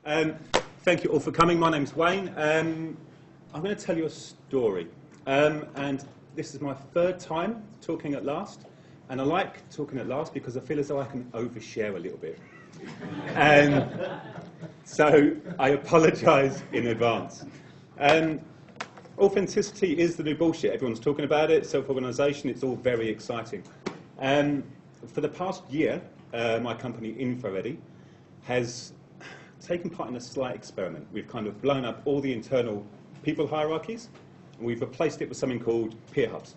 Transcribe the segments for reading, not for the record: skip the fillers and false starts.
Thank you all for coming. My name's Wayne. I'm going to tell you a story. And this is my third time talking at last. And I like talking at last because I feel as though I can overshare a little bit. So I apologise in advance. Authenticity is the new bullshit. Everyone's talking about it. Self-organisation, it's all very exciting. For the past year, my company InfoReady has taken part in a slight experiment. We've kind of blown up all the internal people hierarchies, and we've replaced it with something called Pier Hubs,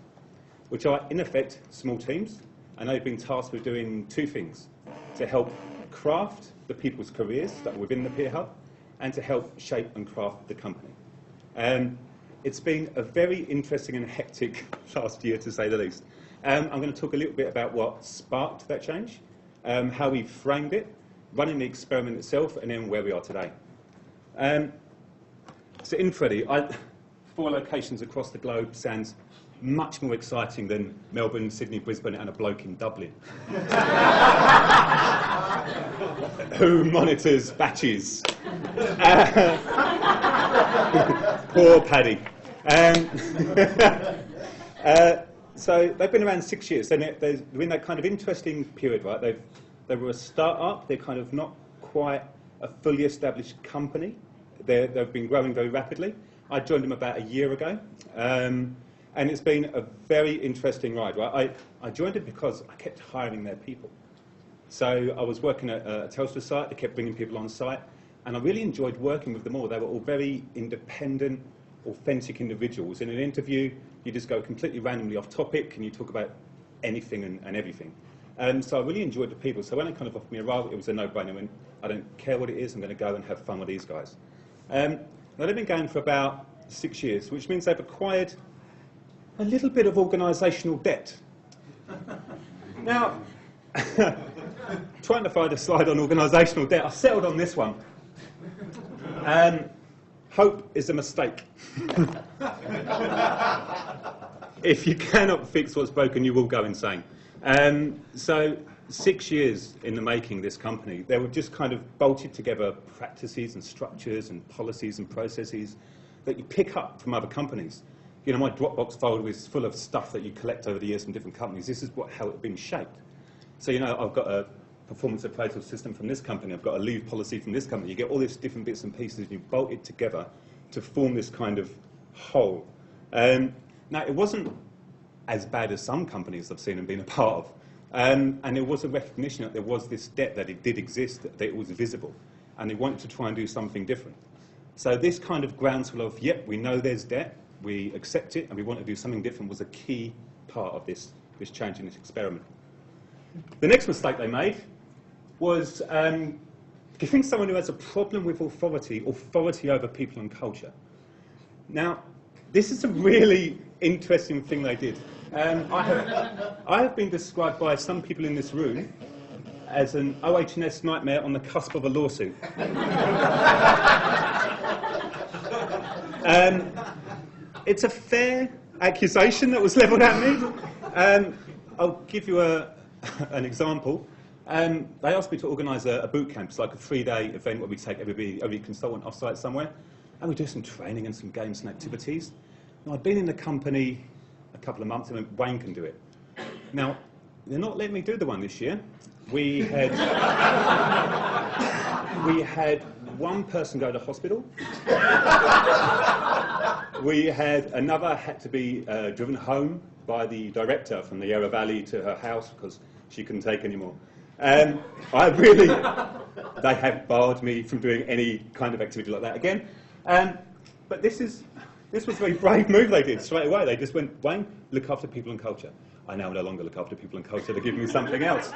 which are, in effect, small teams, and they've been tasked with doing two things: to help craft the people's careers that are within the Pier Hub, and to help shape and craft the company. It's been a very interesting and hectic last year, to say the least. I'm going to talk a little bit about what sparked that change, how we framed it, running the experiment itself, and then where we are today. So InfoReady, 4 locations across the globe, sounds much more exciting than Melbourne, Sydney, Brisbane, and a bloke in Dublin who monitors batches. Poor Paddy. So they've been around 6 years. They're in that kind of interesting period, right? They were a start-up. They're kind of not quite a fully established company. They've been growing very rapidly. I joined them about a year ago, and it's been a very interesting ride, right? I joined it because I kept hiring their people. So I was working at a Telstra site. They kept bringing people on site, and I really enjoyed working with them all. They were all very independent, authentic individuals. In an interview, you just go completely randomly off topic, and you talk about anything and everything. So I really enjoyed the people. So when they kind of offered me a role, it was a no-brainer. I went, I don't care what it is, I'm going to go and have fun with these guys. Now they've been going for about 6 years, which means they've acquired a little bit of organisational debt. Now, trying to find a slide on organisational debt, I settled on this one. Hope is a mistake. If you cannot fix what's broken, you will go insane. So 6 years in the making, this company, they were just kind of bolted together practices and structures and policies and processes that you pick up from other companies. You know, my Dropbox folder is full of stuff that you collect over the years from different companies. This is how it's been shaped. So, you know, I've got a performance appraisal system from this company. I've got a leave policy from this company. You get all these different bits and pieces and you bolt it together to form this kind of whole. Now, it wasn't as bad as some companies I've seen and been a part of. And there was a recognition that there was this debt, that it did exist, that it was visible. And they wanted to try and do something different. So this kind of groundswell of, yep, we know there's debt, we accept it, and we want to do something different was a key part of this change in this experiment. The next mistake they made was giving someone who has a problem with authority over people and culture. Now, this is a really interesting thing they did. I have been described by some people in this room as an OH&S nightmare on the cusp of a lawsuit. It's a fair accusation that was levelled at me. I'll give you an example. They asked me to organise a boot camp. It's like a 3-day event where we take every consultant off-site somewhere, and we do some training and some games and activities. Now, I'd been in the company a couple of months and went, Wayne can do it. Now, they're not letting me do the one this year. We had one person go to hospital. We had another had to be driven home by the director from the Yarra Valley to her house because she couldn't take anymore. They have barred me from doing any kind of activity like that again. But this was a very brave move they did straight away. They just went, Wayne, look after people and culture. I now no longer look after people and culture. They're giving me something else.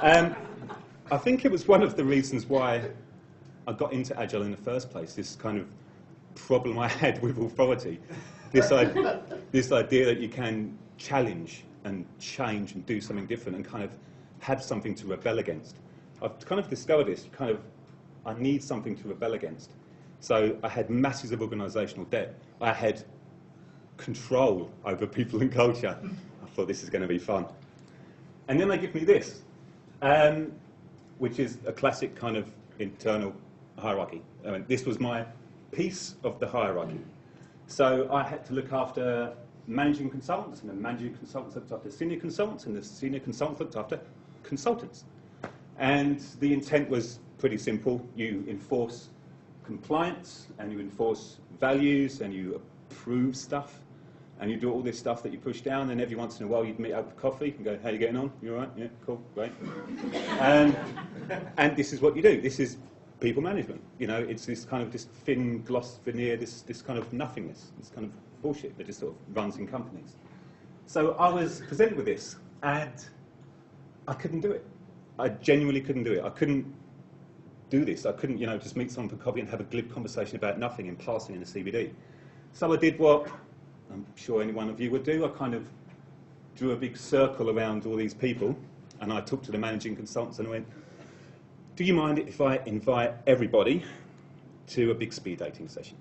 I think it was one of the reasons why I got into Agile in the first place, this kind of problem I had with authority. This idea that you can challenge and change and do something different and kind of have something to rebel against. I've kind of discovered this, I need something to rebel against. So I had masses of organisational debt. I had control over people and culture. I thought this is going to be fun. And then they give me this, which is a classic kind of internal hierarchy. This was my piece of the hierarchy. So I had to look after managing consultants, and the managing consultants looked after senior consultants, and the senior consultants looked after consultants. And the intent was pretty simple. You enforce compliance, and you enforce values, and you approve stuff, and you do all this stuff that you push down, and every once in a while you'd meet up with coffee and go, how you getting on? You all right? Yeah, cool, great. And this is what you do. This is people management. You know, it's this kind of this thin gloss veneer, this kind of nothingness, this kind of bullshit that just sort of runs in companies. So I was presented with this, and I couldn't do it. I genuinely couldn't do it. I couldn't do this. I couldn't, you know, just meet someone for coffee and have a glib conversation about nothing in passing in a CBD. So I did what I'm sure any one of you would do. I kind of drew a big circle around all these people, and I talked to the managing consultants and I went, do you mind if I invite everybody to a big speed dating session?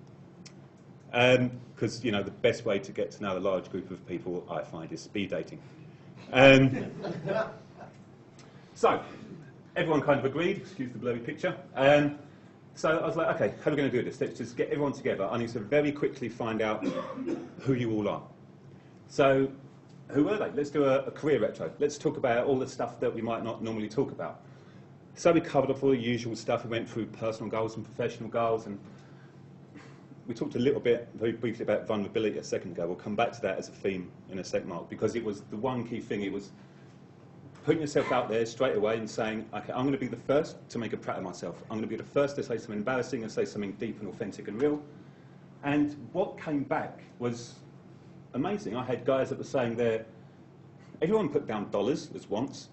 Because, you know, the best way to get to know a large group of people, I find, is speed dating. So everyone kind of agreed, excuse the blurry picture. So I was like, okay, how are we going to do this? Let's just get everyone together. I need to very quickly find out who you all are. So who were they? Let's do a career retro. Let's talk about all the stuff that we might not normally talk about. So we covered off all the usual stuff. We went through personal goals and professional goals, and we talked a little bit, very briefly, about vulnerability a second ago. We'll come back to that as a theme in a sec, Mark, because it was the one key thing. It was putting yourself out there straight away and saying, okay, I'm going to be the first to make a prat of myself. I'm going to be the first to say something embarrassing and say something deep and authentic and real. And what came back was amazing. I had guys that were saying everyone put down dollars as wants,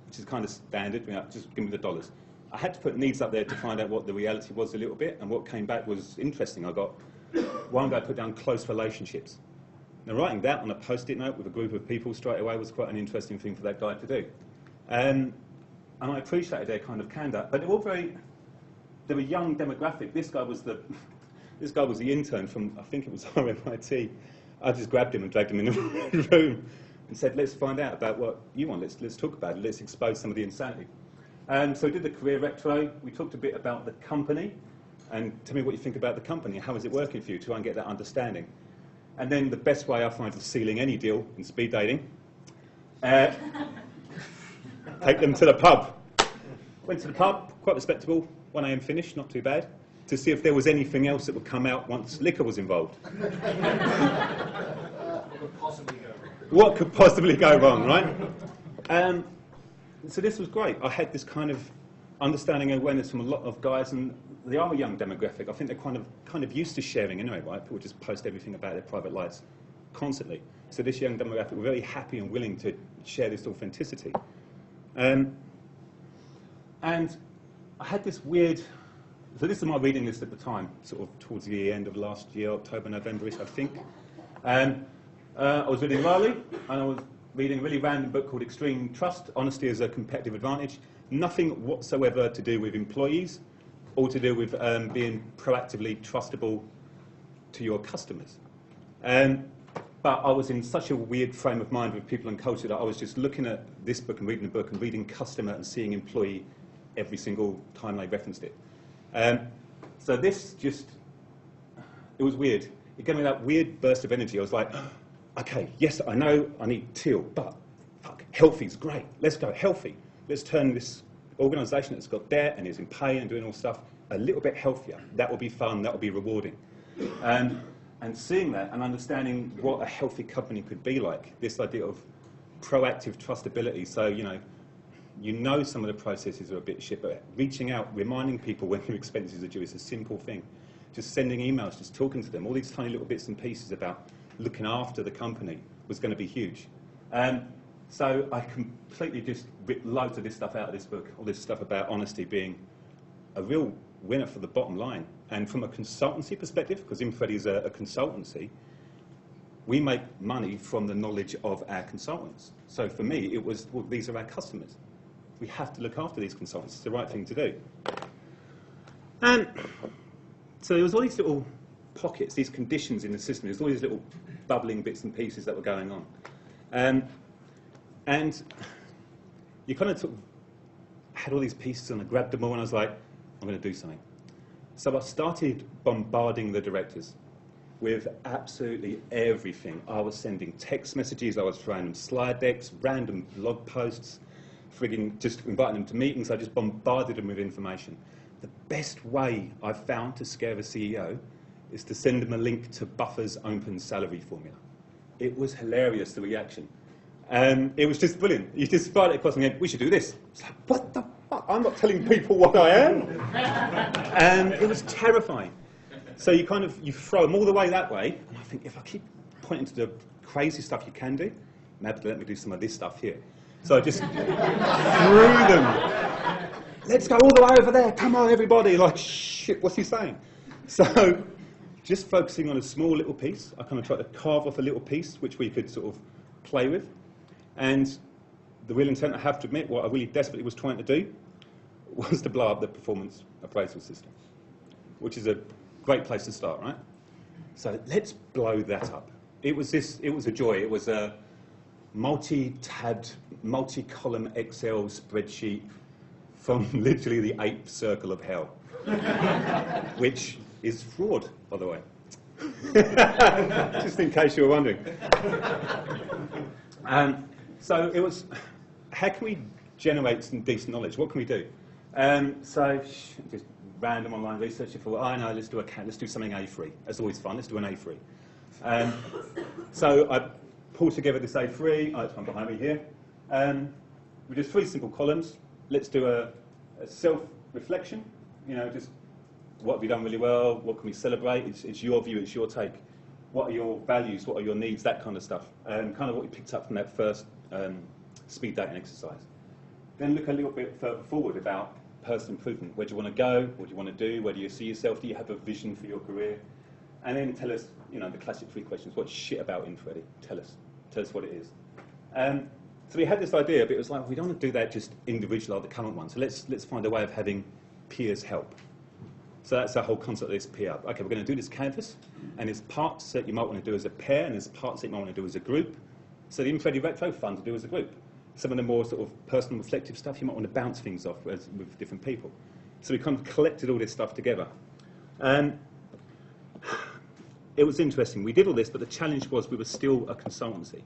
which is kind of standard, you know, just give me the dollars. I had to put needs up there to find out what the reality was a little bit, and what came back was interesting. I got one guy put down close relationships. Now, writing that on a post-it note with a group of people straight away was quite an interesting thing for that guy to do. And I appreciated their kind of candor, but they were young demographic. This guy was the intern from, I think it was RMIT. I just grabbed him and dragged him in the room and said, let's find out about what you want. Let's talk about it. Let's expose some of the insanity. So we did the career retro. We talked a bit about the company, and tell me what you think about the company. How is it working for you? Try and get that understanding. And then the best way I find of sealing any deal in speed dating, take them to the pub. Went to the pub, quite respectable, 1 AM finish, not too bad, to see if there was anything else that would come out once liquor was involved. What could possibly go wrong, right? So this was great. I had this kind of understanding and awareness from a lot of guys, and they are a young demographic. I think they're kind of used to sharing anyway, right? People just post everything about their private lives constantly. So this young demographic were very happy and willing to share this authenticity. And I had this weird, so this is my reading list at the time, sort of towards the end of last year, October, November-ish, I think. I was reading Riley, and I was reading a really random book called Extreme Trust, Honesty as a Competitive Advantage. Nothing whatsoever to do with employees, all to do with being proactively trustable to your customers. But I was in such a weird frame of mind with people and culture that I was just looking at this book and reading the book and reading customer and seeing employee every single time they referenced it. So this just, it was weird. It gave me that weird burst of energy. I was like, okay, yes, I know I need teal, but fuck, healthy's great. Let's go healthy. Let's turn this organisation that's got debt and is in pain and doing all stuff a little bit healthier. That will be fun, that will be rewarding. And seeing that and understanding what a healthy company could be like, this idea of proactive trustability. So, you know some of the processes are a bit shit, but reaching out, reminding people when your expenses are due is a simple thing. Just sending emails, just talking to them, all these tiny little bits and pieces about looking after the company was going to be huge. So I completely just ripped loads of this stuff out of this book, all this stuff about honesty being a real winner for the bottom line. And from a consultancy perspective, because InfoReady is a consultancy, we make money from the knowledge of our consultants. So for me, it was, well, these are our customers. We have to look after these consultants. It's the right thing to do. And so there was all these little pockets, these conditions in the system. There's all these little bubbling bits and pieces that were going on. And you kind of had all these pieces and I grabbed them all and I was like, I'm going to do something. So I started bombarding the directors with absolutely everything. I was sending text messages, I was throwing them slide decks, random blog posts, frigging just inviting them to meetings. I just bombarded them with information. The best way I've found to scare a CEO is to send them a link to Buffer's open salary formula. It was hilarious, the reaction. It was just brilliant. You just fired it across and went, we should do this. It's like, what the fuck? I'm not telling people what I am. And it was terrifying. So you throw them all the way that way, and I think if I keep pointing to the crazy stuff you can do, maybe let me do some of this stuff here. So I just threw them. Let's go all the way over there. Come on, everybody. Like, shit, what's he saying? So just focusing on a small little piece, I kind of tried to carve off a little piece which we could sort of play with. And the real intent, I have to admit, what I really desperately was trying to do was to blow up the performance appraisal system, which is a great place to start, right? So let's blow that up. It was a joy. It was a multi-tabbed, multi-column Excel spreadsheet from literally the 8th circle of hell, which is fraud, by the way. Just in case you were wondering. So it was, how can we generate some decent knowledge? What can we do? So just random online research. I thought, I know, let's do something A3. That's always fun. Let's do an A3. So I pulled together this A3. Oh, it's one behind me here. We did 3 simple columns. Let's do a self-reflection. You know, just what have you done really well? What can we celebrate? It's your view. It's your take. What are your values? What are your needs? That kind of stuff. Kind of what we picked up from that first speed dating exercise. Then look a little bit further forward about personal improvement. Where do you want to go? What do you want to do? Where do you see yourself? Do you have a vision for your career? And then tell us, you know, the classic 3 questions. What's shit about InfoReady? Tell us. Tell us what it is. So we had this idea, but it was like, we don't want to do that just individual like the current one. So let's find a way of having peers help. So that's the whole concept of this Pier Hub. Okay, we're going to do this canvas, and there's parts that you might want to do as a pair, and there's parts that you might want to do as a group. So the InfoReady Retro fun to do as a group. Some of the more sort of personal reflective stuff, you might want to bounce things off with different people. So we kind of collected all this stuff together. It was interesting. We did all this, but the challenge was we were still a consultancy.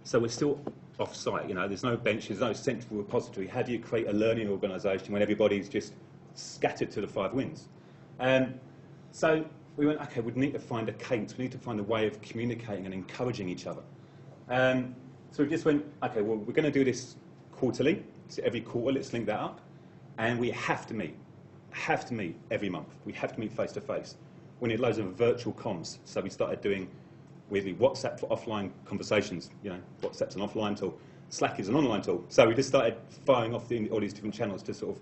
So we're still off-site. You know, there's no bench, there's no central repository. How do you create a learning organisation when everybody's just scattered to the 5 winds? So we went, okay, we need to find a cadence. We need to find a way of communicating and encouraging each other. So we just went, okay, well, we're going to do this quarterly. So every quarter, let's link that up. And we have to meet every month. We have to meet face to face. We need loads of virtual comms. So we started doing weirdly WhatsApp for offline conversations. You know, WhatsApp's an offline tool. Slack is an online tool. So we just started firing off all these different channels to sort of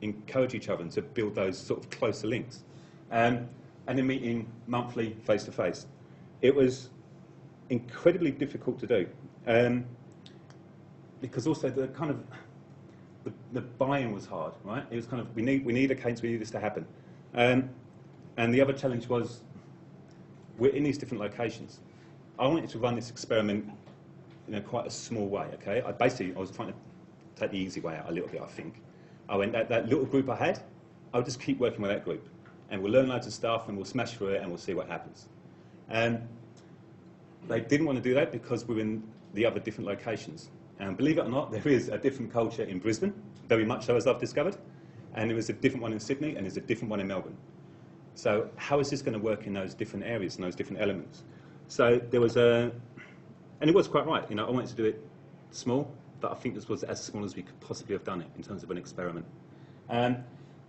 encourage each other and to build those sort of closer links. And then meeting monthly face to face. It was incredibly difficult to do. Because also the kind of the buy-in was hard, right? It was kind of we need a cadence, we need this to happen. And the other challenge was we're in these different locations. I wanted to run this experiment in quite a small way. Okay, I was trying to take the easy way out a little bit. I think I went that little group I had. I'll just keep working with that group, and we'll learn loads of stuff, and we'll smash through it, and we'll see what happens. They didn't want to do that because we're in the other different locations. And believe it or not, there is a different culture in Brisbane, very much so as I've discovered. And there is a different one in Sydney, and there's a different one in Melbourne. So how is this going to work in those different areas and those different elements? So there was and it was quite right. You know, I wanted to do it small, but I think this was as small as we could possibly have done it in terms of an experiment.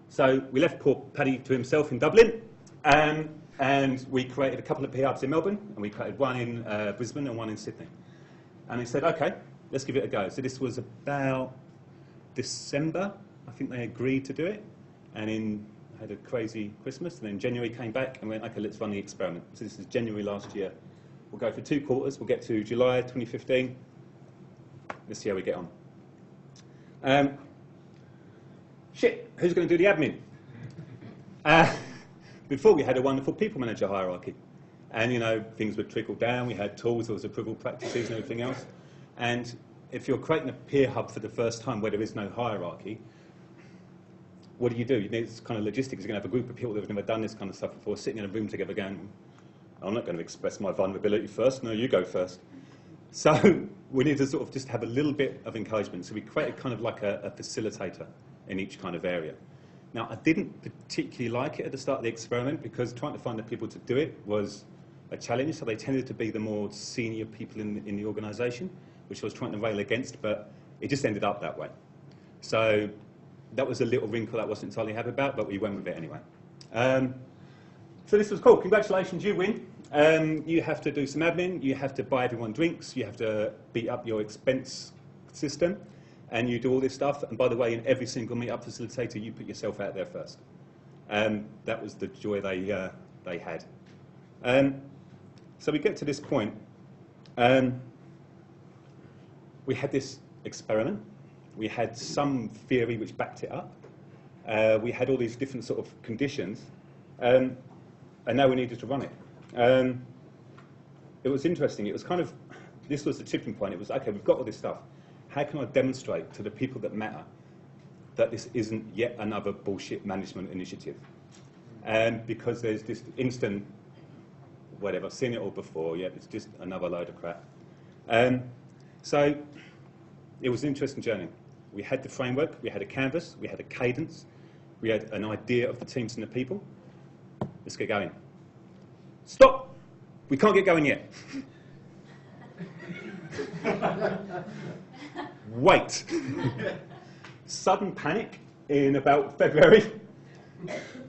So we left poor Paddy to himself in Dublin, and we created a couple of Pier Hubs in Melbourne, and we created one in Brisbane and one in Sydney. And he said, okay, let's give it a go. So this was about December, I think they agreed to do it, and had a crazy Christmas, and then January came back and went, okay, let's run the experiment. So this is January last year. We'll go for 2 quarters. We'll get to July 2015. Let's see how we get on. Who's going to do the admin? Before we had a wonderful people manager hierarchy. And, you know, things would trickle down. We had tools, there was approval practices and everything else. And if you're creating a peer hub for the first time where there is no hierarchy, what do? You need this kind of logistics. You're going to have a group of people that have never done this kind of stuff before, sitting in a room together going, I'm not going to express my vulnerability first. No, you go first. So we need to sort of just have a little bit of encouragement. So we created kind of like a facilitator in each kind of area. Now, I didn't particularly like it at the start of the experiment because trying to find the people to do it was a challenge. So they tended to be the more senior people in the organisation, which I was trying to rail against, but it just ended up that way. So that was a little wrinkle I wasn't entirely happy about, but we went with it anyway. So this was cool. Congratulations, you win. You have to do some admin. You have to buy everyone drinks. You have to beat up your expense system. And you do all this stuff. And by the way, in every single meet-up facilitator, you put yourself out there first. That was the joy they had. So we get to this point. We had this experiment. We had some theory which backed it up. We had all these different sort of conditions. And now we needed to run it. It was interesting. It was kind of, this was the tipping point. It was, okay, we've got all this stuff. How can I demonstrate to the people that matter that this isn't yet another bullshit management initiative? Because there's this instant, whatever, I've seen it all before, yeah, it's just another load of crap. So it was an interesting journey. We had the framework, we had a canvas, we had a cadence, we had an idea of the teams and the people. Let's get going. Stop! We can't get going yet. Wait. Sudden panic in about February.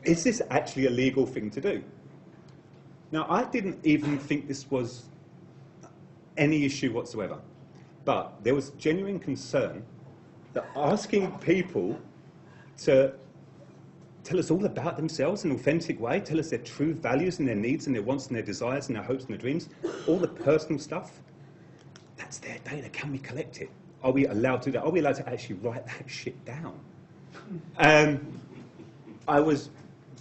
Is this actually a legal thing to do? Now, I didn't even think this was any issue whatsoever. But there was genuine concern that asking people to tell us all about themselves in an authentic way, tell us their true values and their needs and their wants and their desires and their hopes and their dreams, all the personal stuff, that's their data. Can we collect it? Are we allowed to do that? Are we allowed to actually write that shit down? I was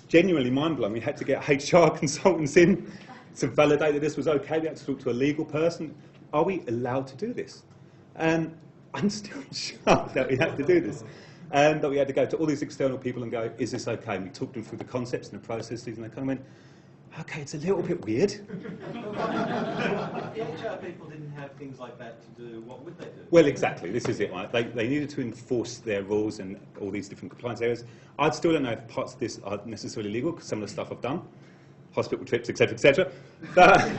genuinely mind-blown. We had to get HR consultants in to validate that this was okay. We had to talk to a legal person. Are we allowed to do this? I'm still shocked that we had to do this. That we had to go to all these external people and go, is this okay? And we talked them through the concepts and the processes, and they kind of went, okay, it's a little bit weird. If the HR people didn't have things like that to do, what would they do? Well, exactly. This is it, right? They needed to enforce their rules and all these different compliance areas. I still don't know if parts of this are necessarily legal, because some of the stuff I've done, hospital trips, etc., etc. But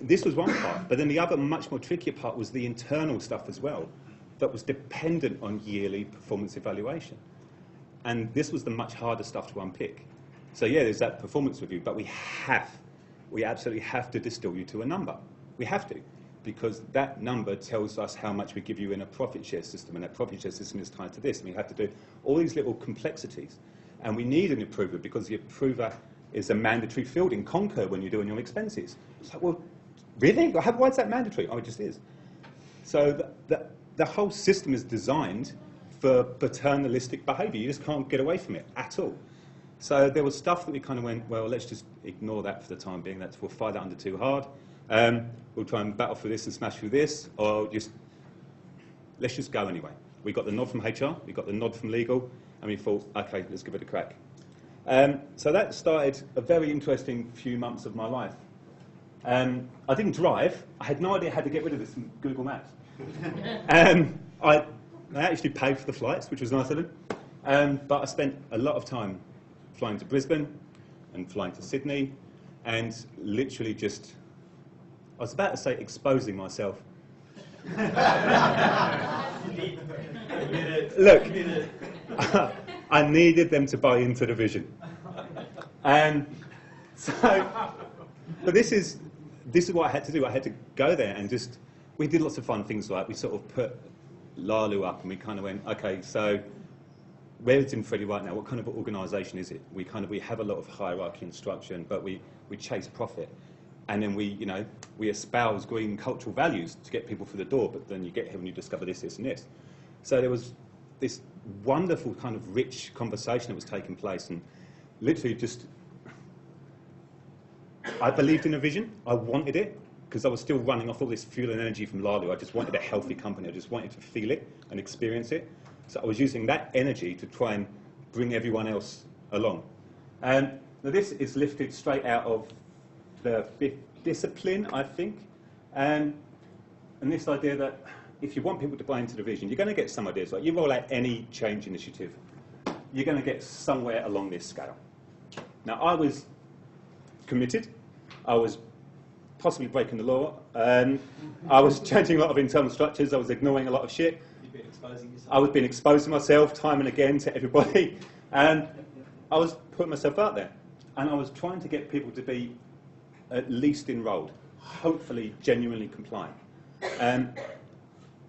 this was one part. But then the other, much more trickier part was the internal stuff as well, that was dependent on yearly performance evaluation. And this was the much harder stuff to unpick. So yeah, there's that performance review, but we absolutely have to distill you to a number. We have to, because that number tells us how much we give you in a profit share system, and that profit share system is tied to this, and we have to do all these little complexities. And we need an approver, because the approver is a mandatory field in Concur when you're doing your expenses. It's like, well, really? Why is that mandatory? Oh, it just is. So the whole system is designed for paternalistic behaviour. You just can't get away from it at all. So there was stuff that we kind of went, well, let's just ignore that for the time being. We'll fight that under too hard. We'll try and battle through this and smash through this, or let's just go anyway. We got the nod from HR, we got the nod from legal, and we thought, okay, let's give it a crack. So that started a very interesting few months of my life. I didn't drive. I had no idea how to get rid of this from Google Maps. I actually paid for the flights, which was nice of them. But I spent a lot of time flying to Brisbane and flying to Sydney, and literally just, I was about to say exposing myself. Look, I needed them to buy into the vision. But this is what I had to do. I had to go there and just, we did lots of fun things, like we sort of put Lalu up and we kind of went, okay, so where is InfoReady right now? What kind of organisation is it? We have a lot of hierarchy and structure, but we chase profit. And then we espouse green cultural values to get people through the door, but then you get here and you discover this, this, and this. So there was this wonderful kind of rich conversation that was taking place, and literally just, I believed in a vision. I wanted it, because I was still running off all this fuel and energy from Lalu. I just wanted a healthy company. I just wanted to feel it and experience it. So I was using that energy to try and bring everyone else along. Now this is lifted straight out of the 5th discipline, I think. And this idea that if you want people to buy into the vision, you're going to get some ideas. Like you roll out any change initiative, you're going to get somewhere along this scale. Now, I was committed. I was possibly breaking the law. I was changing a lot of internal structures. I was ignoring a lot of shit. You've been exposing yourself. I was being exposed to myself time and again to everybody. And I was putting myself out there. And I was trying to get people to be at least enrolled, hopefully genuinely compliant.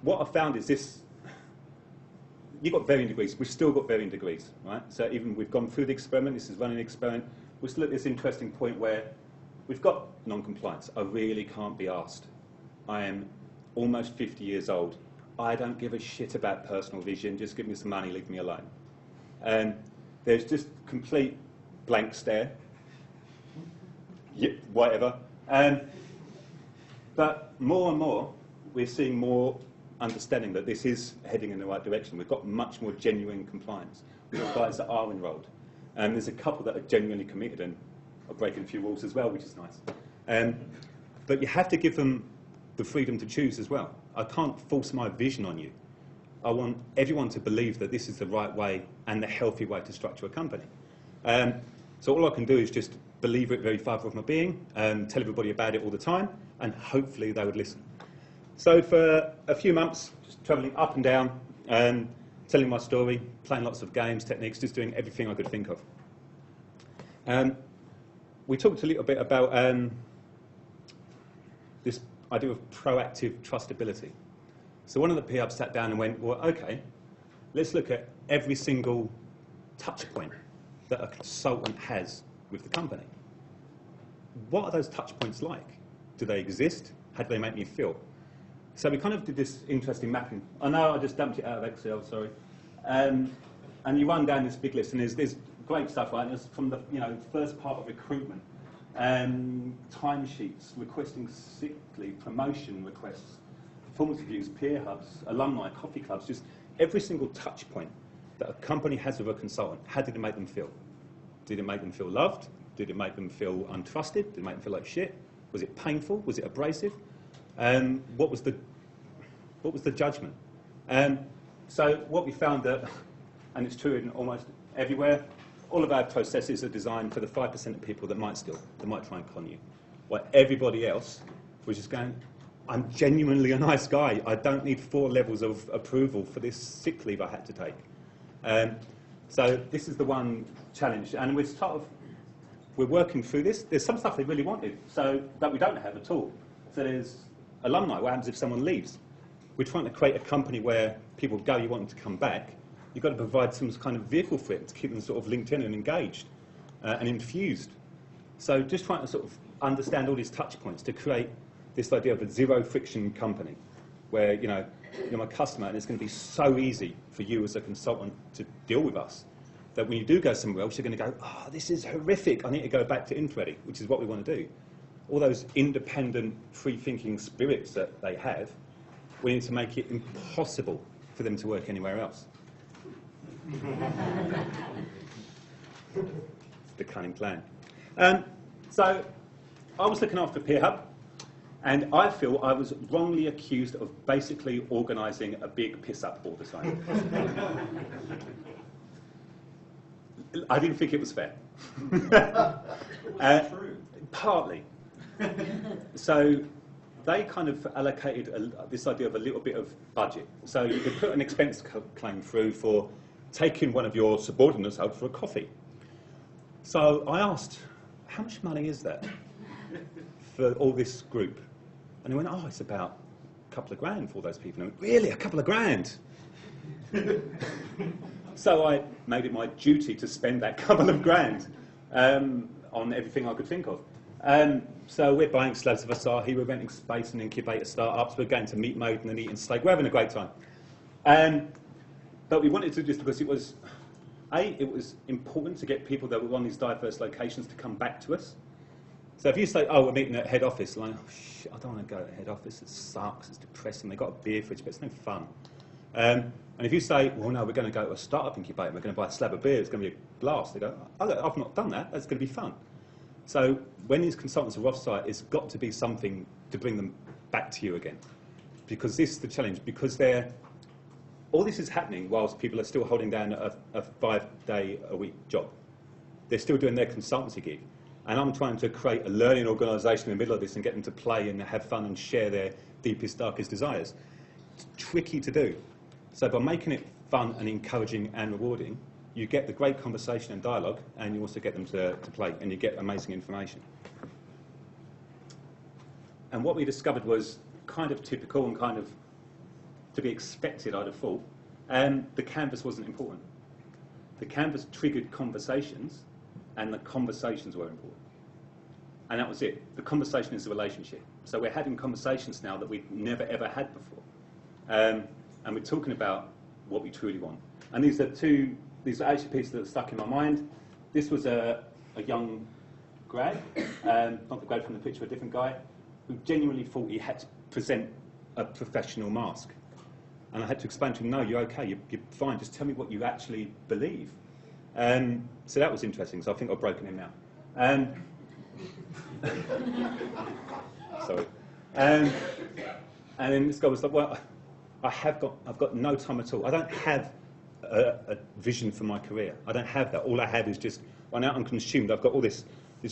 What I found is this, you've got varying degrees. We've still got varying degrees, right? So even we've gone through the experiment, this is running an experiment, we're still at this interesting point where we've got non-compliance. I really can't be asked. I am almost 50 years old. I don't give a shit about personal vision. Just give me some money, leave me alone. There's just complete blank stare. Yep, whatever. But more and more, we're seeing more understanding that this is heading in the right direction. We've got much more genuine compliance. We've got guys that are enrolled. There's a couple that are genuinely committed and are breaking a few rules as well, which is nice. But you have to give them the freedom to choose as well. I can't force my vision on you. I want everyone to believe that this is the right way and the healthy way to structure a company. So all I can do is just believe it very far from my being, tell everybody about it all the time, and hopefully they would listen. So for a few months, just travelling up and down, telling my story, playing lots of games, techniques, just doing everything I could think of. We talked a little bit about this idea of proactive trustability. So one of the Pier Hubs sat down and went, well, okay, let's look at every single touch point that a consultant has with the company. What are those touch points like? Do they exist? How do they make me feel? So we kind of did this interesting mapping. I know I just dumped it out of Excel, sorry. And you run down this big list, and there's great stuff, right? There's from the first part of recruitment, timesheets, requesting sick leave, promotion requests, performance reviews, peer hubs, alumni, coffee clubs, just every single touch point that a company has with a consultant. How did it make them feel? Did it make them feel loved? Did it make them feel untrusted? Did it make them feel like shit? Was it painful? Was it abrasive? What was the judgment? So what we found that, and it's true in almost everywhere, all of our processes are designed for the 5% of people that might try and con you. While everybody else was just going, I'm genuinely a nice guy. I don't need 4 levels of approval for this sick leave I had to take. So this is the one challenge, and we're working through this. There's some stuff they really wanted, so that we don't have at all. So there's alumni. What happens if someone leaves? We're trying to create a company where people go, you want them to come back. You've got to provide some kind of vehicle for it to keep them sort of linked in and engaged and infused. So just trying to sort of understand all these touch points to create this idea of a zero friction company where, you're my customer and it's going to be so easy for you as a consultant to deal with us that when you do go somewhere else, you're going to go, oh, this is horrific. I need to go back to InfoReady, which is what we want to do. All those independent, free-thinking spirits that they have, we need to make it impossible for them to work anywhere else. The cunning plan. So I was looking after Pier Hub, and I feel I was wrongly accused of basically organising a big piss-up all the time. I didn't think it was fair. True. Partly. So they kind of allocated this idea of a little bit of budget. So you could put an expense claim through for taking one of your subordinates out for a coffee. So I asked, how much money is that for all this group? And they went, oh, it's about a couple of grand for all those people. And I went, really, a couple of grand? So I made it my duty to spend that couple of grand on everything I could think of. So we're buying slabs of Asahi, we're renting space and incubator startups, we're going to meat mode and eating steak, we're having a great time. But we wanted to just because it was important to get people that were on these diverse locations to come back to us. So if you say, oh, we're meeting at head office, like, oh, shit, I don't want to go to head office, it sucks, it's depressing, they've got a beer fridge, but it's no fun. And if you say, well, no, we're going to go to a startup incubator, we're going to buy a slab of beer, it's going to be a blast. They go, oh, I've not done that, that's going to be fun. So when these consultants are off-site, it's got to be something to bring them back to you again. Because this is the challenge, because all this is happening whilst people are still holding down a 5-day-a-week job. They're still doing their consultancy gig. And I'm trying to create a learning organisation in the middle of this and get them to play and have fun and share their deepest, darkest desires. It's tricky to do. So by making it fun and encouraging and rewarding, you get the great conversation and dialogue, and you also get them to play, and you get amazing information. And what we discovered was kind of typical and kind of to be expected, I'd have thought. The canvas wasn't important. The canvas triggered conversations, and the conversations were important. And that was it. The conversation is the relationship. So we're having conversations now that we've never, ever had before. And we're talking about what we truly want. And these are actually pieces that are stuck in my mind. This was a young grad, not the grad from the picture, a different guy, who genuinely thought he had to present a professional mask. And I had to explain to him, no, you're okay, you're fine, just tell me what you actually believe. So that was interesting, so I think I've broken him now. Sorry. And then this guy was like, well, I've got no time at all. I don't have a vision for my career. I don't have that. All I have is just, well, now I'm consumed. I've got all this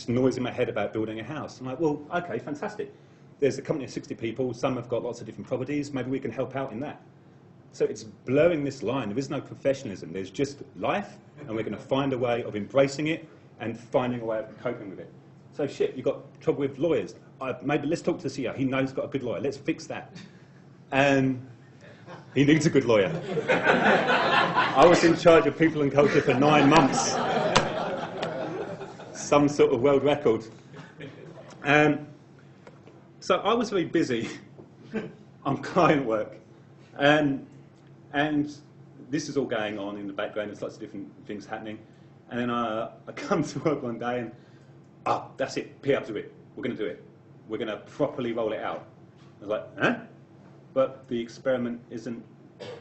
noise in my head about building a house. I'm like, well, okay, fantastic. There's a company of 60 people. Some have got lots of different properties. Maybe we can help out in that. So it's blurring this line. There is no professionalism. There's just life, and we're going to find a way of embracing it and finding a way of coping with it. So shit, you've got trouble with lawyers. Maybe let's talk to the CEO. He knows he's got a good lawyer. Let's fix that. He needs a good lawyer. I was in charge of people and culture for 9 months. Some sort of world record. So I was very busy on client work. And this is all going on in the background. There's lots of different things happening. And then I come to work one day and, that's it, Pier Hubs do it. We're going to do it. We're going to properly roll it out. I was like, huh? But the experiment isn't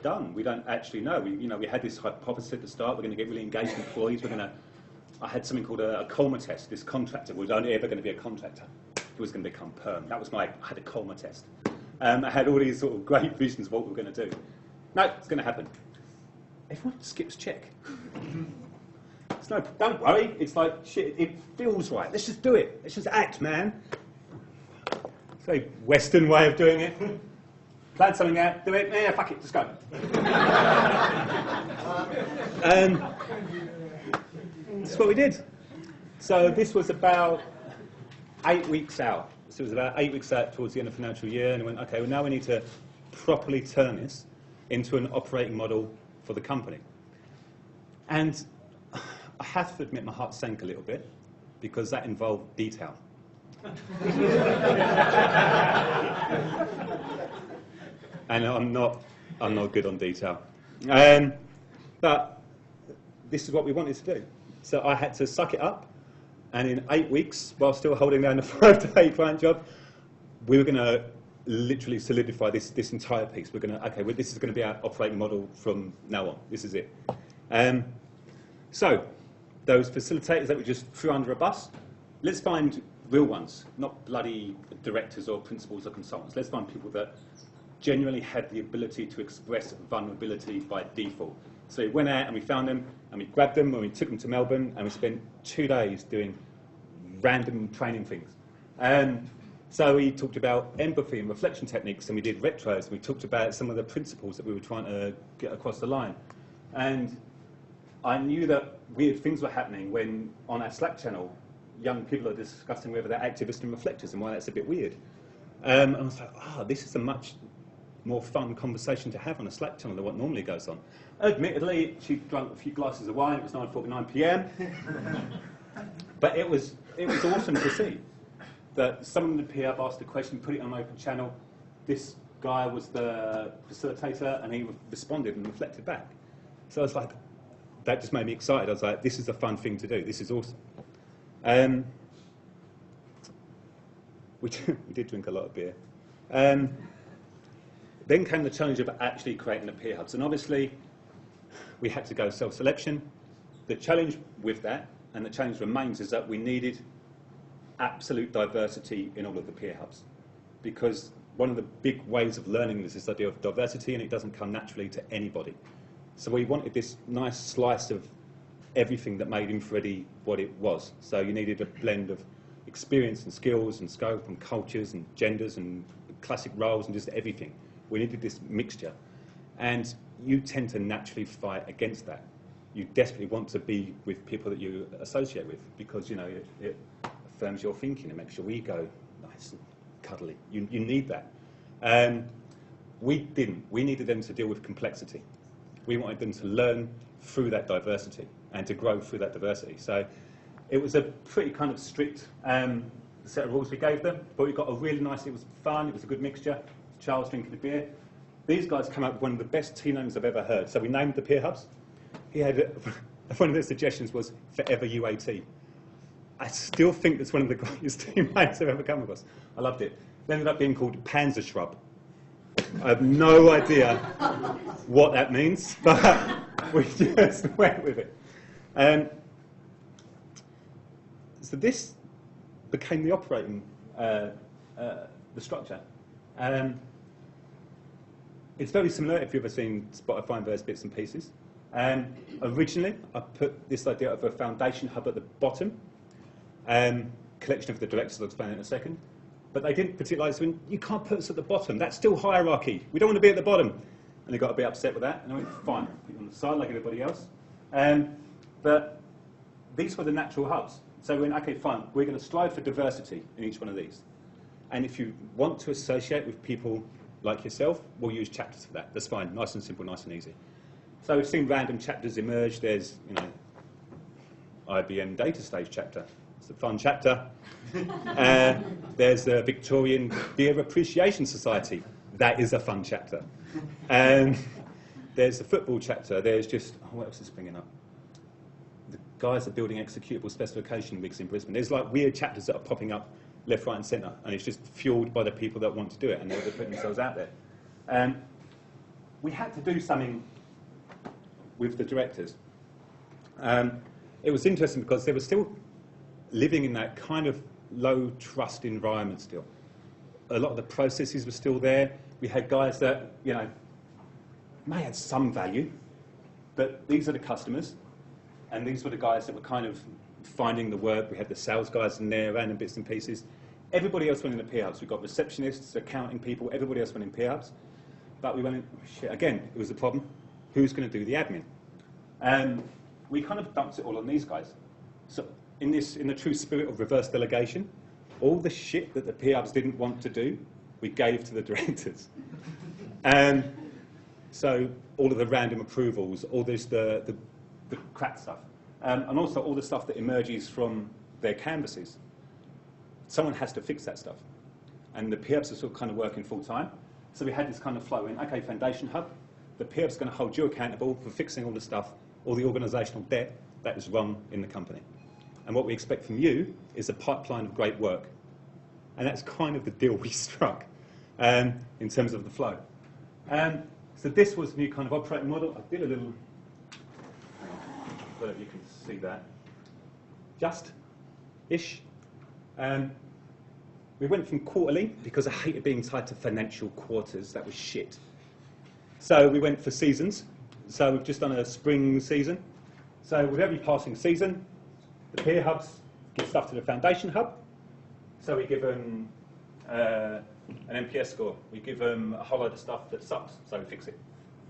done. We don't actually know. We had this hypothesis at the start. We're going to get really engaged employees. I had something called a Colmer test. This contractor was only ever going to be a contractor. He was going to become perm. That was I had a Colmer test. I had all these sort of great visions of what we were going to do. No, it's going to happen. Everyone skips check. No, don't worry. It's like, shit, it feels right. Let's just do it. Let's just act, man. It's a Western way of doing it. Plan something out, do it, yeah, fuck it, just go. That's what we did. So this was about 8 weeks out. So it was about 8 weeks out towards the end of the financial year, and we went, okay, well now we need to properly turn this into an operating model for the company. And I have to admit my heart sank a little bit, because that involved detail. And I'm not good on detail. But this is what we wanted to do. So I had to suck it up, and in 8 weeks, while still holding down a 5-day client job, we were going to literally solidify this entire piece. We're going to, okay, well, this is going to be our operating model from now on. This is it. So those facilitators that we just threw under a bus, let's find real ones, not bloody directors or principals or consultants. Let's find people that genuinely had the ability to express vulnerability by default. So we went out and we found them, and we grabbed them, and we took them to Melbourne, and we spent 2 days doing random training things. So we talked about empathy and reflection techniques, and we did retros, and we talked about some of the principles that we were trying to get across the line. And I knew that weird things were happening when, on our Slack channel, young people are discussing whether they're activists and reflectors and why that's a bit weird. And I was like, this is a much more fun conversation to have on a Slack channel than what normally goes on. Admittedly, she drank a few glasses of wine. It was 9:49 p.m. But it was awesome to see that someone in the Pier Hub asked a question, put it on an open channel. This guy was the facilitator, and he responded and reflected back. So I was like, that just made me excited. I was like, this is a fun thing to do. This is awesome. We did drink a lot of beer. then came the challenge of actually creating the Pier Hubs. And obviously, we had to go self-selection. The challenge with that, and the challenge remains, is that we needed absolute diversity in all of the Pier Hubs. Because one of the big ways of learning is this idea of diversity, and it doesn't come naturally to anybody. So we wanted this nice slice of everything that made InfoReady what it was. So you needed a blend of experience and skills and scope and cultures and genders and classic roles and just everything. We needed this mixture. And you tend to naturally fight against that. You desperately want to be with people that you associate with because, you know, it affirms your thinking, it makes your ego nice and cuddly. You need that. We didn't. We needed them to deal with complexity. We wanted them to learn through that diversity and to grow through that diversity. So it was a pretty kind of strict set of rules we gave them, but we got a really nice, it was fun, it was a good mixture. Charles drinking the beer. These guys came up with one of the best team names I've ever heard. So we named the Pier Hubs. He had, one of the suggestions was Forever UAT. I still think that's one of the greatest team names I've ever come across. I loved it. It ended up being called Panzer Shrub. I have no idea what that means, but we just went with it. So this became the operating, the structure. It's very similar if you've ever seen Spotify and various bits and pieces. Originally, I put this idea of a foundation hub at the bottom, collection of the directors, I'll explain in a second. But they didn't particularly like, you can't put us at the bottom, that's still hierarchy, we don't want to be at the bottom. And they got a bit upset with that, and I went, fine, put you on the side like everybody else. But these were the natural hubs. So we went, okay, fine, we're going to strive for diversity in each one of these. And if you want to associate with people like yourself, we'll use chapters for that. That's fine, nice and simple, nice and easy. So we've seen random chapters emerge. There's, you know, IBM Data Stage chapter. It's a fun chapter. There's the Victorian Beer Appreciation Society. That is a fun chapter. There's the football chapter. There's just, oh, what else is springing up? The guys are building executable specification rigs in Brisbane. There's like weird chapters that are popping up left, right, and centre, and it's just fueled by the people that want to do it, and they're putting themselves out there. We had to do something with the directors. It was interesting because they were still living in that kind of low trust environment still. A lot of the processes were still there. We had guys that, you know, may have some value, but these are the customers, and these were the guys that were kind of finding the work. We had the sales guys in there, random bits and pieces. Everybody else went in the Pier Hubs. We've got receptionists, accounting people, everybody else went in Pier Hubs. But we went in, oh shit, again, it was a problem. Who's going to do the admin? We kind of dumped it all on these guys. So in the true spirit of reverse delegation, all the shit that the Pier Hubs didn't want to do, we gave to the directors. So all of the random approvals, all this, the crap stuff, and also all the stuff that emerges from their canvases. Someone has to fix that stuff. And the Pier Hubs are sort of kind of working full time. So we had this kind of flow in, okay, foundation hub, the Pier Hub's going to hold you accountable for fixing all the stuff, all the organisational debt that is run in the company. And what we expect from you is a pipeline of great work. And that's kind of the deal we struck in terms of the flow. So this was the new kind of operating model. I did a little, I don't know if you can see that, just-ish. We went from quarterly, because I hated being tied to financial quarters, that was shit. So we went for seasons. So we've just done a spring season. So with every passing season, the Pier Hubs give stuff to the foundation hub. So we give them an NPS score. We give them a whole load of stuff that sucks, so we fix it.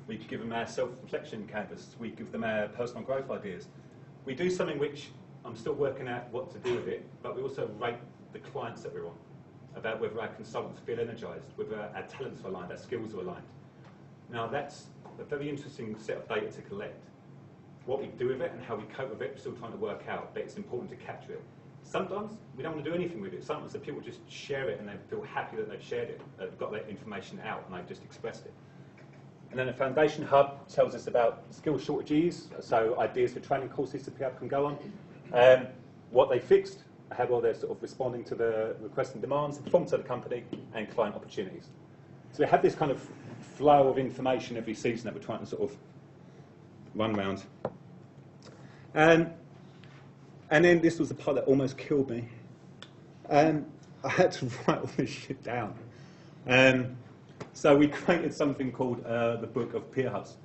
We give them our self-reflection canvas. We give them our personal growth ideas. We do something which I'm still working out what to do with it, but we also rate the clients that we're on, about whether our consultants feel energised, whether our talents are aligned, our skills are aligned. Now that's a very interesting set of data to collect. What we do with it and how we cope with it, we're still trying to work out, but it's important to capture it. Sometimes we don't want to do anything with it. Sometimes the people just share it and they feel happy that they've shared it, they've got that information out and they've just expressed it. And then the Foundation Hub tells us about skill shortages, so ideas for training courses that people can go on, what they fixed, how well they're sort of responding to the requests and demands, performance of the company, and client opportunities. So we have this kind of flow of information every season that we're trying to sort of run round. And then this was the part that almost killed me. I had to write all this shit down. So we created something called the Book of Pier Hubs,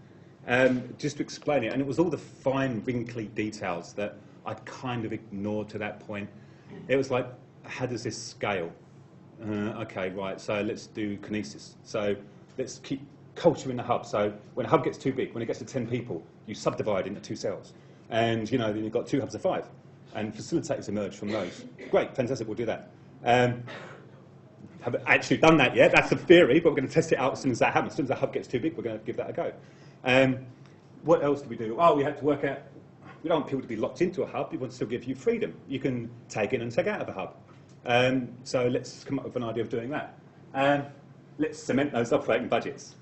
just to explain it. And it was all the fine, wrinkly details that I'd kind of ignored to that point. It was like, how does this scale? Okay, right, so let's do kinesis. So let's keep culture in the hub. So when a hub gets too big, when it gets to 10 people, you subdivide into 2 cells. And, you know, then you've got 2 hubs of 5. And facilitators emerge from those. Great, fantastic, we'll do that. Haven't actually done that yet. That's a theory, but we're going to test it out as soon as that happens. As soon as the hub gets too big, we're going to give that a go. What else do we do? Oh, we had to work out, we don't want people to be locked into a hub. We want to still give you freedom. You can take in and take out of a hub. So let's come up with an idea of doing that. Let's cement those operating budgets.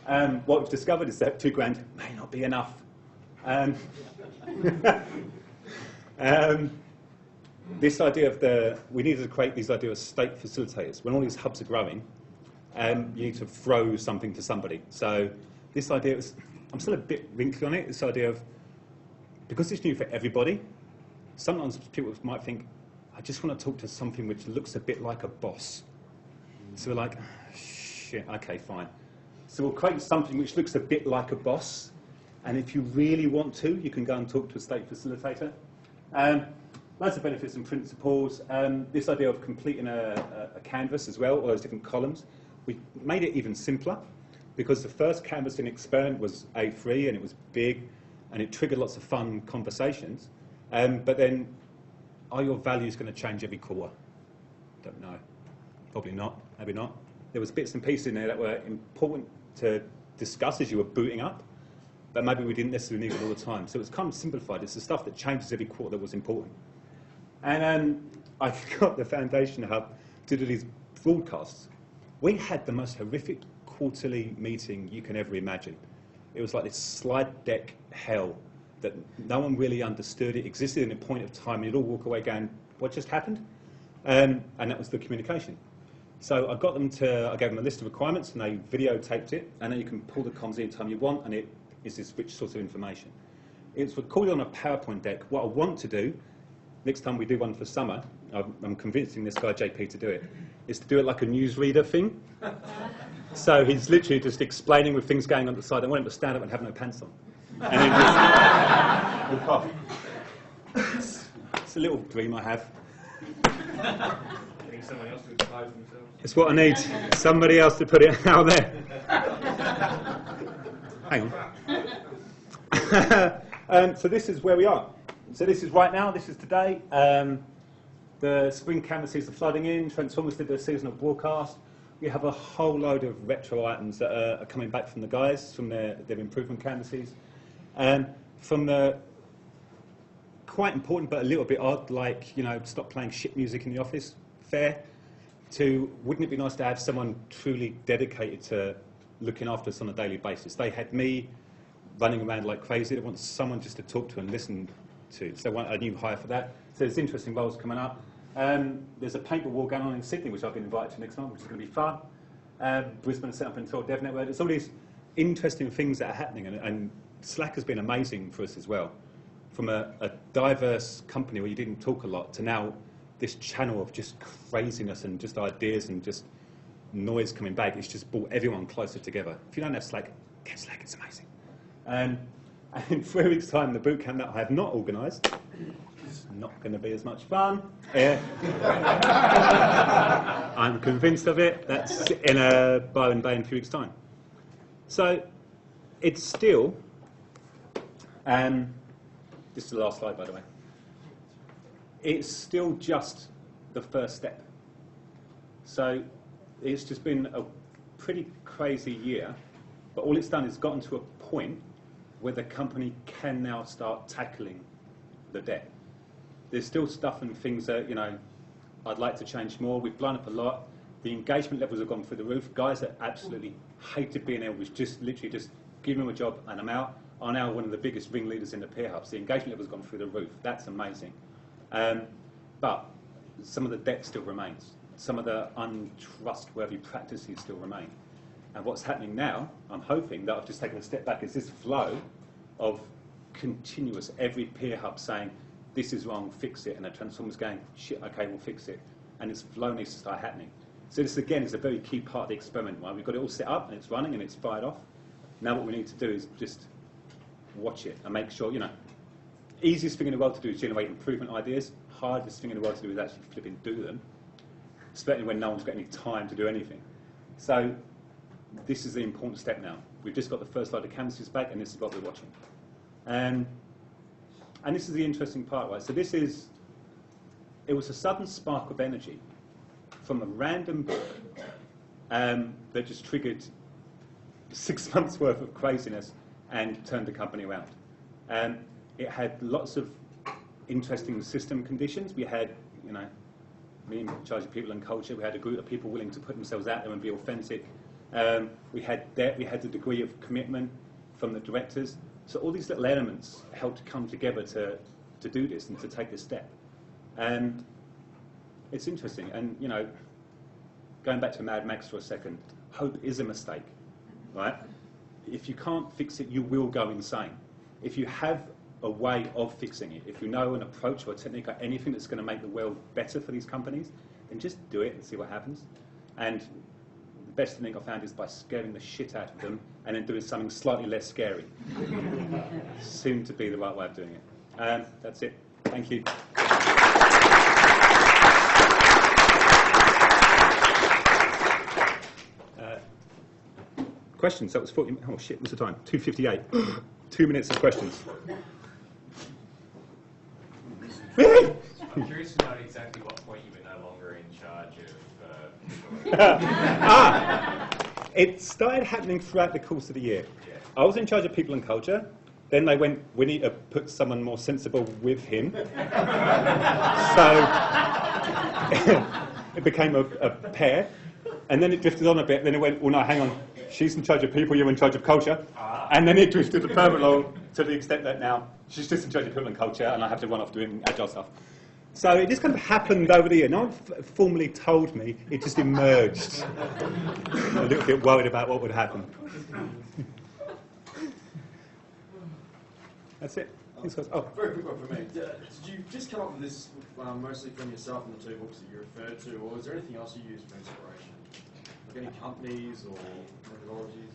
What we've discovered is that £2,000 may not be enough. This idea of we needed to create these idea of state facilitators. When all these hubs are growing, you need to throw something to somebody. So this idea was, I'm still a bit wrinkly on it, this idea of, because it's new for everybody, sometimes people might think, I just want to talk to something which looks a bit like a boss. So we're like, shit, okay, fine. So we'll create something which looks a bit like a boss, and if you really want to, you can go and talk to a state facilitator. Loads of benefits and principles. This idea of completing a canvas as well, all those different columns. We made it even simpler, because the first canvas in experiment was A3, and it was big, and it triggered lots of fun conversations. But then, are your values going to change every quarter? Don't know. Probably not. Maybe not. There was bits and pieces in there that were important to discuss as you were booting up, but maybe we didn't necessarily need it all the time. So it's kind of simplified. It's the stuff that changes every quarter that was important. And I got the Foundation Hub to do these broadcasts. We had the most horrific quarterly meeting you can ever imagine. It was like this slide deck hell that no one really understood. It existed in a point of time, and you'd all walk away going, what just happened? And that was the communication. So I gave them a list of requirements, and they videotaped it, and then you can pull the comms anytime you want, and it is this rich source of information. It's recorded on a PowerPoint deck. What I want to do, next time we do one for summer, I'm convincing this guy JP to do it, is to do it like a newsreader thing. So he's literally just explaining with things going on the side. I want him to stand up and have no pants on. And then just walk off. It's a little dream I have. Somebody else to expose themselves. It's what I need. Somebody else to put it out there. Hang on. So this is where we are. So this is right now. This is today. The spring canvases are flooding in. Transformers did their seasonal broadcast. We have a whole load of retro items that are coming back from the guys from their improvement canvases. From the quite important but a little bit odd, like, you know, stop playing shit music in the office, fair, to wouldn't it be nice to have someone truly dedicated to looking after us on a daily basis. They had me running around like crazy. They want someone just to talk to and listen to. So they want a new hire for that. So there's interesting roles coming up. There's a paintball war going on in Sydney, which I've been invited to next month, which is going to be fun. Brisbane set up an Intel Dev Network. There's all these interesting things that are happening, and Slack has been amazing for us as well. From a diverse company where you didn't talk a lot to now this channel of just craziness and just ideas and just noise coming back. It's just brought everyone closer together. If you don't have Slack, get Slack, it's amazing. And in 3 weeks' time, the bootcamp that I have not organised, it's not going to be as much fun. I'm convinced of it. That's in Byron Bay in a few weeks' time. So it's still, this is the last slide, by the way. It's still just the first step. So it's just been a pretty crazy year, but all it's done is gotten to a point where the company can now start tackling the debt. There's still stuff and things that, you know, I'd like to change more. We've blown up a lot. The engagement levels have gone through the roof. Guys that absolutely hated being there, was just literally just give them a job and I'm out, are now one of the biggest ringleaders in the Pier Hubs. The engagement level's gone through the roof. That's amazing. But some of the debt still remains. Some of the untrustworthy practices still remain. And what's happening now, I'm hoping that I've just taken a step back, is this flow of continuous, every peer hub saying, this is wrong, fix it, and the transformer's going, shit, okay, we'll fix it. And this flow needs to start happening. So this, again, is a very key part of the experiment, right? We've got it all set up, and it's running, and it's fired off. Now what we need to do is just watch it and make sure, you know, easiest thing in the world to do is generate improvement ideas. Hardest thing in the world to do is actually flipping do them, especially when no one's got any time to do anything. So this is the important step now. We've just got the first load of canvases back, and this is what we're watching. And this is the interesting part, right? So this is, it was a sudden spark of energy from a random book that just triggered 6 months worth of craziness and turned the company around. It had lots of interesting system conditions. We had, you know, me in charge of people and culture. We had a group of people willing to put themselves out there and be authentic. We had the degree of commitment from the directors. So all these little elements helped come together to do this and to take this step. And it's interesting. And, you know, going back to Mad Max for a second, hope is a mistake, right? If you can't fix it, you will go insane. If you have a way of fixing it, if you know an approach or a technique or anything that's going to make the world better for these companies, then just do it and see what happens. And the best thing I found is by scaring the shit out of them and then doing something slightly less scary. Seemed to be the right way of doing it. That's it. Thank you. Questions? That was 40. Oh shit! What's the time? 2:58. 2 minutes of questions. I'm curious to know exactly what point you were no longer in charge of. It started happening throughout the course of the year. Yeah. I was in charge of people and culture. Then they went, we need to put someone more sensible with him. So it became a pair. And then it drifted on a bit. Then it went, well, no, hang on. She's in charge of people, you're in charge of culture. And then it drifted further along to the extent that now she's just in charge of people and culture, and I have to run off doing agile stuff. So it just kind of happened over the year. No one formally told me, it just emerged. A little bit worried about what would happen. That's it. Oh. Very quick one for me. Did you just come up with this mostly from yourself and the two books that you referred to, or is there anything else you used for inspiration? Like any companies or methodologies?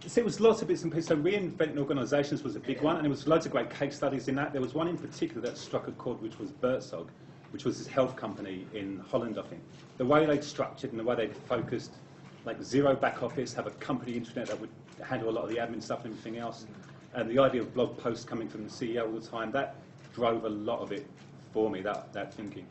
So it was lots of bits and pieces. So Reinventing Organizations was a big one, and there was loads of great case studies in that. There was one in particular that struck a chord, which was Buurtzorg, which was this health company in Holland, I think. The way they'd structured and the way they'd focused, like zero back office, have a company internet that would handle a lot of the admin stuff and everything else. And the idea of blog posts coming from the CEO all the time, that drove a lot of it for me, that thinking.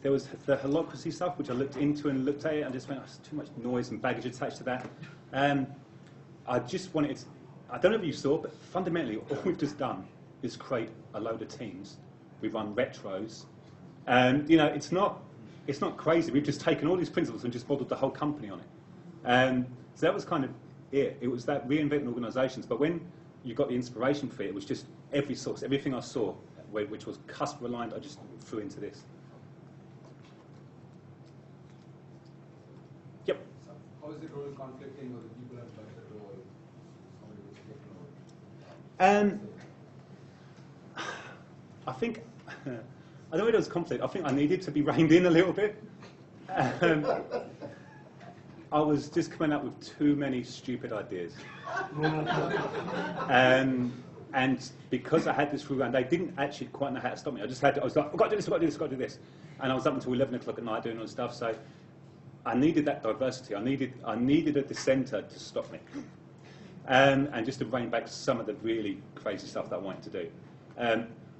There was the holacracy stuff, which I looked into and looked at it and just went, oh, there's too much noise and baggage attached to that. I just wanted to, I don't know if you saw, but fundamentally all we've just done is create a load of teams. We've run retros. And, you know, it's not crazy. We've just taken all these principles and just modeled the whole company on it. So that was kind of it. It was that reinventing organizations. But when you got the inspiration for it, it was just every source, everything I saw, which was customer aligned, I just threw into this. Yep. So how is the role conflicting with the people at the role? I think, I don't know if it was conflict. I think I needed to be reined in a little bit. I was just coming up with too many stupid ideas. And because I had this rule, and they didn't actually quite know how to stop me. I was like, I've got to do this, I've got to do this, I've got to do this. And I was up until 11 o'clock at night doing all this stuff. So I needed that diversity. I needed a dissenter to stop me. And just to rein back some of the really crazy stuff that I wanted to do.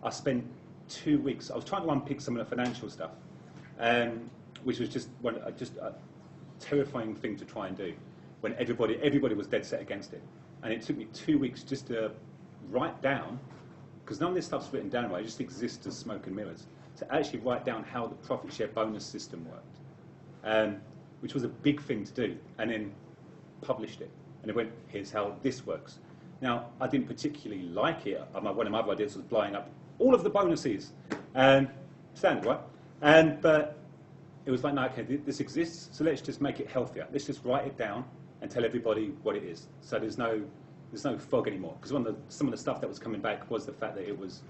I spent 2 weeks, I was trying to unpick some of the financial stuff, which was just a terrifying thing to try and do when everybody was dead set against it. And it took me 2 weeks just to write down, because none of this stuff's written down, right? It just exists as smoke and mirrors, to actually write down how the profit share bonus system worked, which was a big thing to do, and then published it. And it went, here's how this works. Now, I didn't particularly like it. One of my other ideas was blowing up all of the bonuses. Standard, right? But It was like, no, okay, this exists, so let's just make it healthier. Let's just write it down and tell everybody what it is. So there's no fog anymore. Because some of the stuff that was coming back was the fact that it was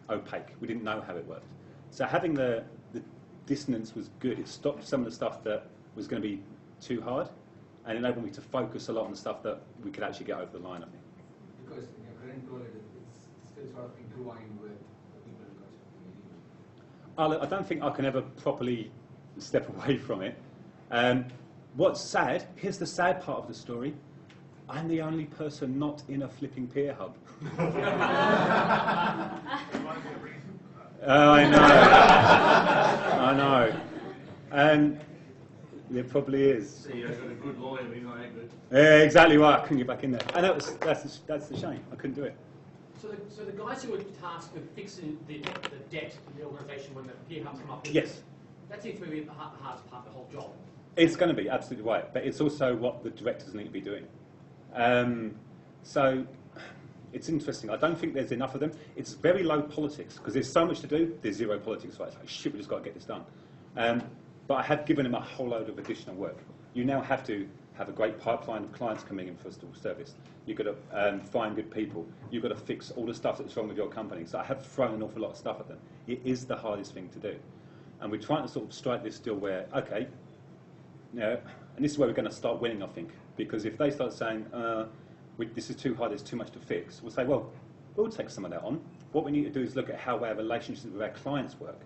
opaque. We didn't know how it worked. So having the dissonance was good. It stopped some of the stuff that was going to be too hard and enabled me to focus a lot on the stuff that we could actually get over the line, I think. Because in your current role, it's still sort of intertwined with the people culture. I don't think I can ever properly step away from it. What's sad, here's the sad part of the story, I'm the only person not in a flipping Pier Hub. I know. It probably is. So you've got a good lawyer, we know that good. Yeah, exactly right. I couldn't get back in there. And that's the shame. I couldn't do it. So the guys who were tasked with fixing the debt in the organisation when the Pier Hubs come up, Yes. that seems to be the hardest part of the whole job. It's going to be, absolutely right. But it's also what the directors need to be doing. So it's interesting. I don't think there's enough of them. It's very low politics because there's so much to do. There's zero politics. Right? It's like, shit, we just got to get this done. But I have given them a whole load of additional work. You now have to have a great pipeline of clients coming in for service. You've got to find good people. You've got to fix all the stuff that's wrong with your company. So I have thrown an awful lot of stuff at them. It is the hardest thing to do. And we're trying to sort of strike this deal where, okay, you know, and this is where we're going to start winning, I think. Because if they start saying, this is too hard, there's too much to fix, we'll say, well, we'll take some of that on. What we need to do is look at how our relationships with our clients work.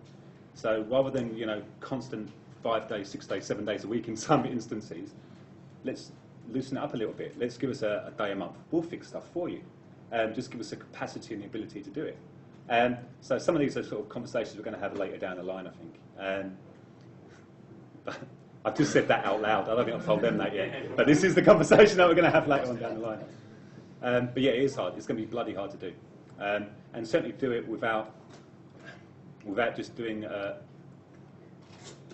So rather than, constant 5 days, 6 days, 7 days a week in some instances, let's loosen it up a little bit. Let's give us a day a month. We'll fix stuff for you. Just give us the capacity and the ability to do it. So some of these are sort of conversations we're going to have later down the line, I think. But I've just said that out loud. I don't think I've told them that yet. But this is the conversation that we're going to have later on down the line. But yeah, it is hard. It's going to be bloody hard to do. And certainly do it without just doing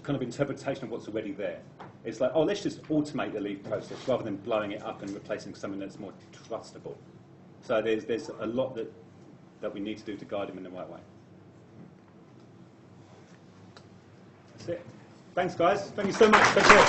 kind of interpretation of what's already there. It's like, oh, let's just automate the leave process rather than blowing it up and replacing something that's more trustable. So there's a lot that we need to do to guide them in the right way. That's it. Thanks, guys. Thank you so much. Take care.